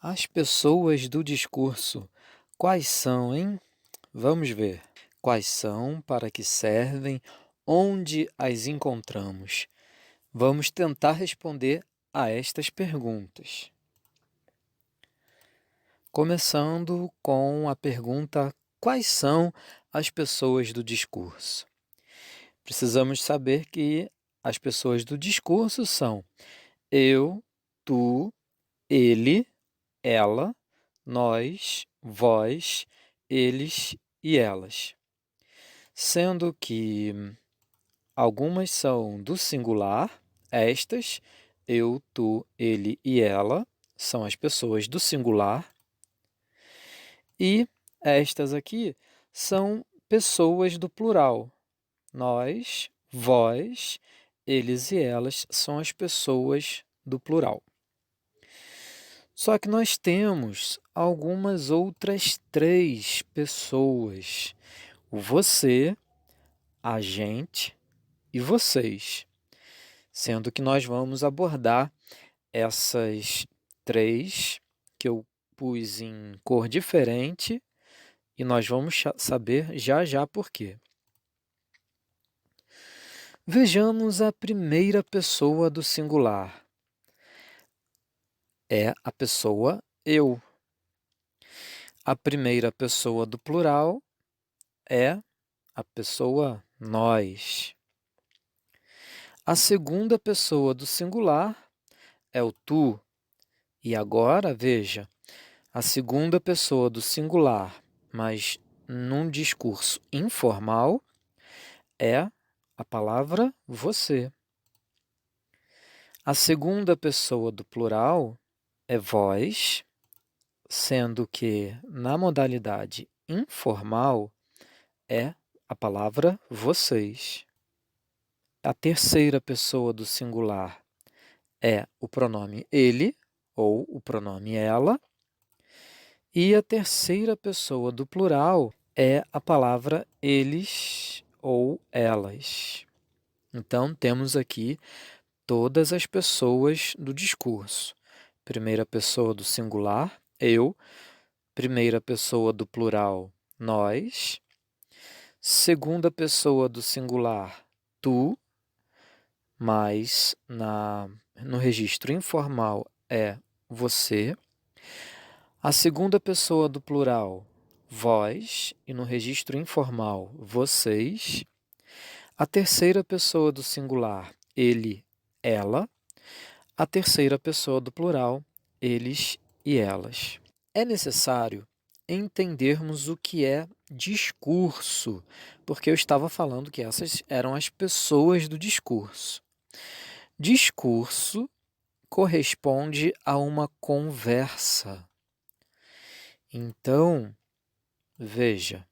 As pessoas do discurso, quais são, hein? Vamos ver. Quais são, para que servem, onde as encontramos? Vamos tentar responder a estas perguntas. Começando com a pergunta: quais são as pessoas do discurso? Precisamos saber que as pessoas do discurso são eu, tu, ele, ela, nós, vós, eles e elas. Sendo que algumas são do singular, estas, eu, tu, ele e ela, são as pessoas do singular, e estas aqui são pessoas do plural. Nós, vós, eles e elas são as pessoas do plural. Só que nós temos algumas outras três pessoas: o você, a gente e vocês. Sendo que nós vamos abordar essas três que eu pus em cor diferente e nós vamos saber já já por quê. Vejamos a primeira pessoa do singular. É a pessoa eu. A primeira pessoa do plural é a pessoa nós. A segunda pessoa do singular é o tu. E agora, veja, a segunda pessoa do singular, mas num discurso informal, é a palavra você. A segunda pessoa do plural é vós, sendo que na modalidade informal é a palavra vocês. A terceira pessoa do singular é o pronome ele ou o pronome ela. E a terceira pessoa do plural é a palavra eles ou elas. Então, temos aqui todas as pessoas do discurso. Primeira pessoa do singular, eu. Primeira pessoa do plural, nós. Segunda pessoa do singular, tu, mas no registro informal é você. A segunda pessoa do plural, vós, e no registro informal, vocês. A terceira pessoa do singular, ele, ela. A terceira pessoa do plural, eles e elas. É necessário entendermos o que é discurso, porque eu estava falando que essas eram as pessoas do discurso. Discurso corresponde a uma conversa. Então, veja,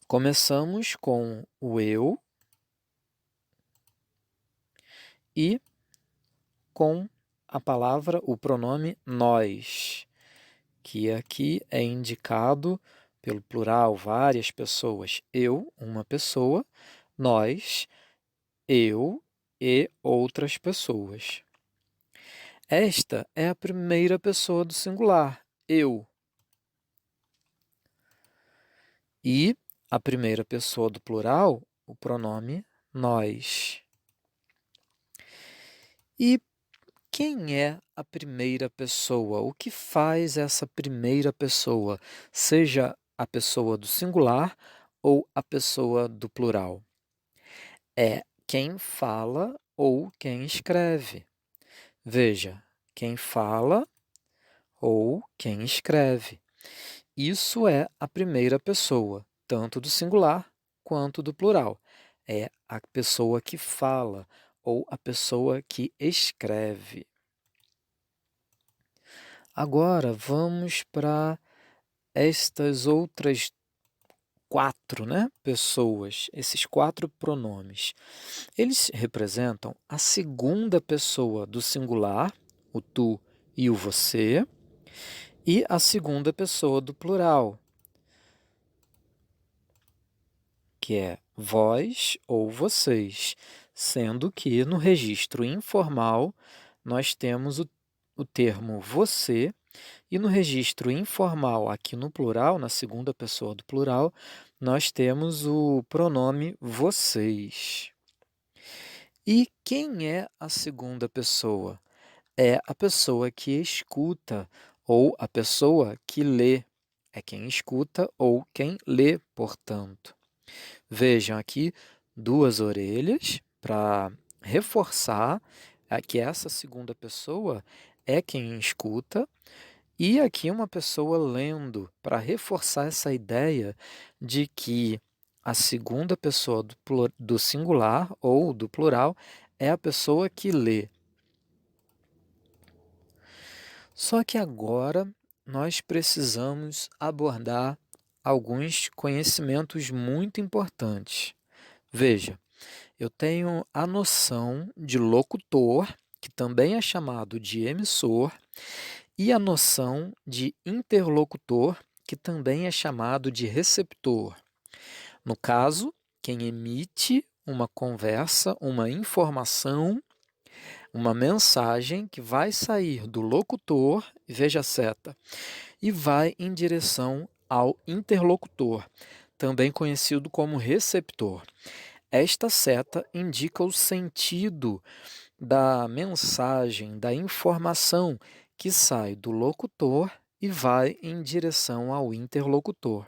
começamos com o eu e com a palavra, o pronome nós, que aqui é indicado pelo plural, várias pessoas. Eu, uma pessoa, nós, eu e outras pessoas. Esta é a primeira pessoa do singular, eu. E a primeira pessoa do plural, o pronome nós. E quem é a primeira pessoa? O que faz essa primeira pessoa, seja a pessoa do singular ou a pessoa do plural? É quem fala ou quem escreve. Veja, quem fala ou quem escreve. Isso é a primeira pessoa, tanto do singular quanto do plural. É a pessoa que fala ou a pessoa que escreve. Agora vamos para estas outras quatro, pessoas, esses quatro pronomes. Eles representam a segunda pessoa do singular, o tu e o você, e a segunda pessoa do plural, que é vós ou vocês, sendo que no registro informal nós temos o termo você, e no registro informal, aqui no plural, na segunda pessoa do plural, nós temos o pronome vocês. E quem é a segunda pessoa? É a pessoa que escuta ou a pessoa que lê. É quem escuta ou quem lê, portanto. Vejam aqui duas orelhas para reforçar que essa segunda pessoa é quem escuta, e aqui uma pessoa lendo para reforçar essa ideia de que a segunda pessoa do singular ou do plural é a pessoa que lê. Só que agora nós precisamos abordar alguns conhecimentos muito importantes. Veja, eu tenho a noção de locutor, que também é chamado de emissor, e a noção de interlocutor, que também é chamado de receptor. No caso, quem emite uma conversa, uma informação, uma mensagem que vai sair do locutor, veja a seta, e vai em direção ao interlocutor, também conhecido como receptor. Esta seta indica o sentido da mensagem, da informação que sai do locutor e vai em direção ao interlocutor.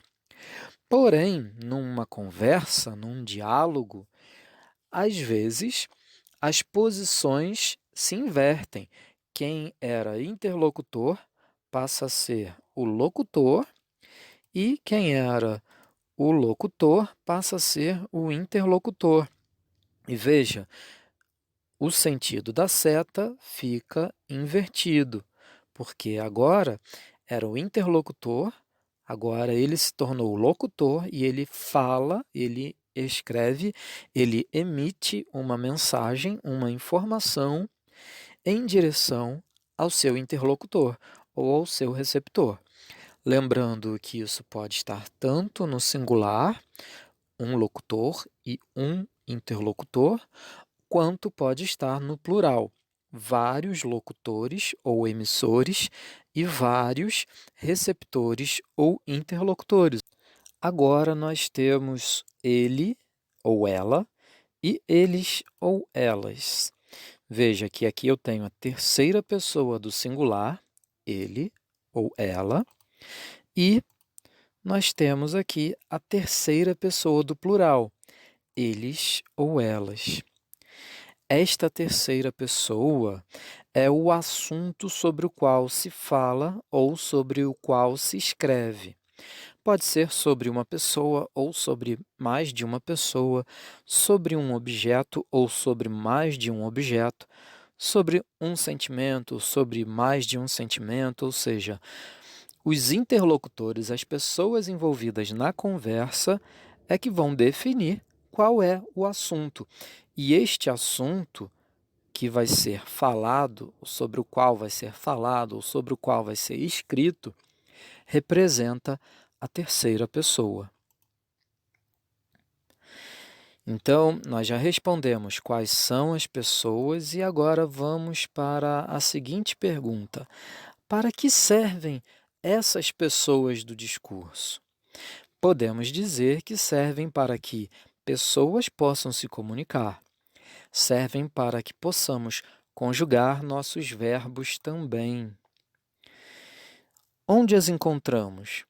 Porém, numa conversa, num diálogo, às vezes as posições se invertem. Quem era interlocutor passa a ser o locutor e quem era o locutor passa a ser o interlocutor. E veja, o sentido da seta fica invertido, porque agora era o interlocutor, agora ele se tornou o locutor e ele fala, ele escreve, ele emite uma mensagem, uma informação em direção ao seu interlocutor ou ao seu receptor. Lembrando que isso pode estar tanto no singular, um locutor e um interlocutor, quanto pode estar no plural, vários locutores ou emissores e vários receptores ou interlocutores. Agora nós temos ele ou ela e eles ou elas. Veja que aqui eu tenho a terceira pessoa do singular, ele ou ela, e nós temos aqui a terceira pessoa do plural, eles ou elas. Esta terceira pessoa é o assunto sobre o qual se fala ou sobre o qual se escreve. Pode ser sobre uma pessoa ou sobre mais de uma pessoa, sobre um objeto ou sobre mais de um objeto, sobre um sentimento, sobre mais de um sentimento, ou seja, os interlocutores, as pessoas envolvidas na conversa, é que vão definir qual é o assunto. E este assunto que vai ser falado, sobre o qual vai ser falado, ou sobre o qual vai ser escrito, representa a terceira pessoa. Então, nós já respondemos quais são as pessoas e agora vamos para a seguinte pergunta: para que servem essas pessoas do discurso? Podemos dizer que servem para que pessoas possam se comunicar, servem para que possamos conjugar nossos verbos também. Onde as encontramos?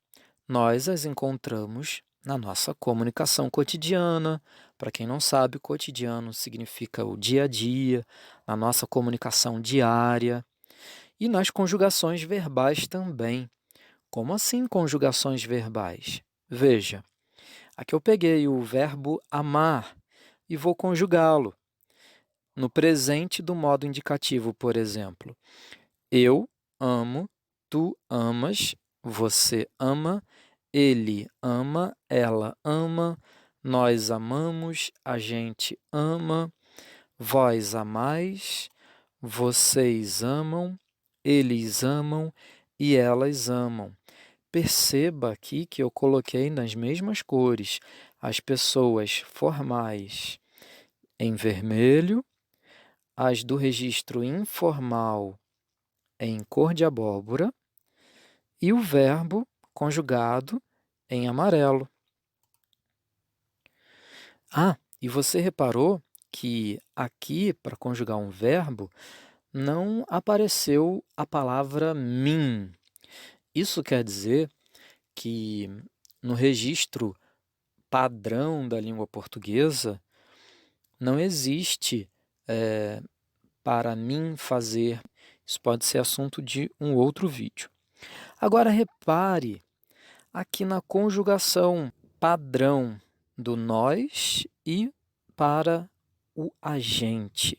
Nós as encontramos na nossa comunicação cotidiana. Para quem não sabe, cotidiano significa o dia a dia, na nossa comunicação diária e nas conjugações verbais também. Como assim conjugações verbais? Veja, aqui eu peguei o verbo amar e vou conjugá-lo. No presente do modo indicativo, por exemplo, eu amo, tu amas, você ama, ele ama, ela ama, nós amamos, a gente ama, vós amais, vocês amam, eles amam e elas amam. Perceba aqui que eu coloquei nas mesmas cores as pessoas formais em vermelho, as do registro informal em cor de abóbora e o verbo conjugado em amarelo. Ah, e você reparou que aqui, para conjugar um verbo, não apareceu a palavra mim. Isso quer dizer que no registro padrão da língua portuguesa não existe para mim fazer. Isso pode ser assunto de um outro vídeo. Agora repare aqui na conjugação padrão do nós e para o a gente.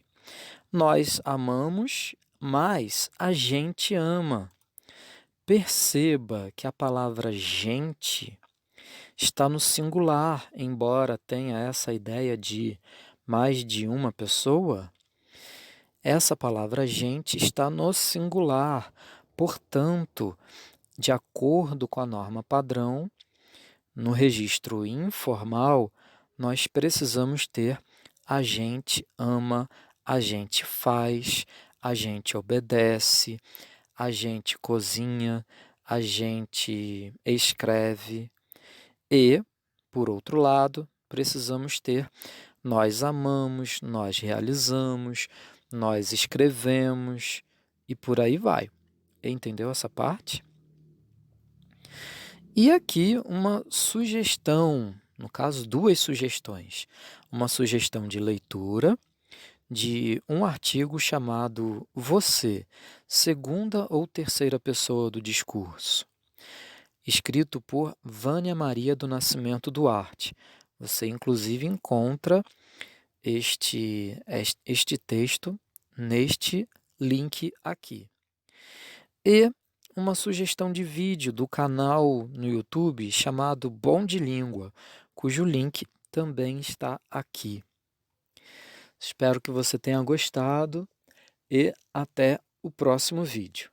Nós amamos, mas a gente ama. Perceba que a palavra gente está no singular, embora tenha essa ideia de mais de uma pessoa. Essa palavra gente está no singular, portanto, de acordo com a norma padrão, no registro informal, nós precisamos ter a gente ama, a gente faz, a gente obedece, a gente cozinha, a gente escreve. E, por outro lado, precisamos ter nós amamos, nós realizamos, nós escrevemos e por aí vai. Entendeu essa parte? E aqui uma sugestão, no caso, duas sugestões. Uma sugestão de leitura de um artigo chamado Você, segunda ou terceira pessoa do discurso, escrito por Vânia Maria do Nascimento Duarte. Você, inclusive, encontra este texto neste link aqui. E uma sugestão de vídeo do canal no YouTube chamado Bom de Língua, cujo link também está aqui. Espero que você tenha gostado e até o próximo vídeo.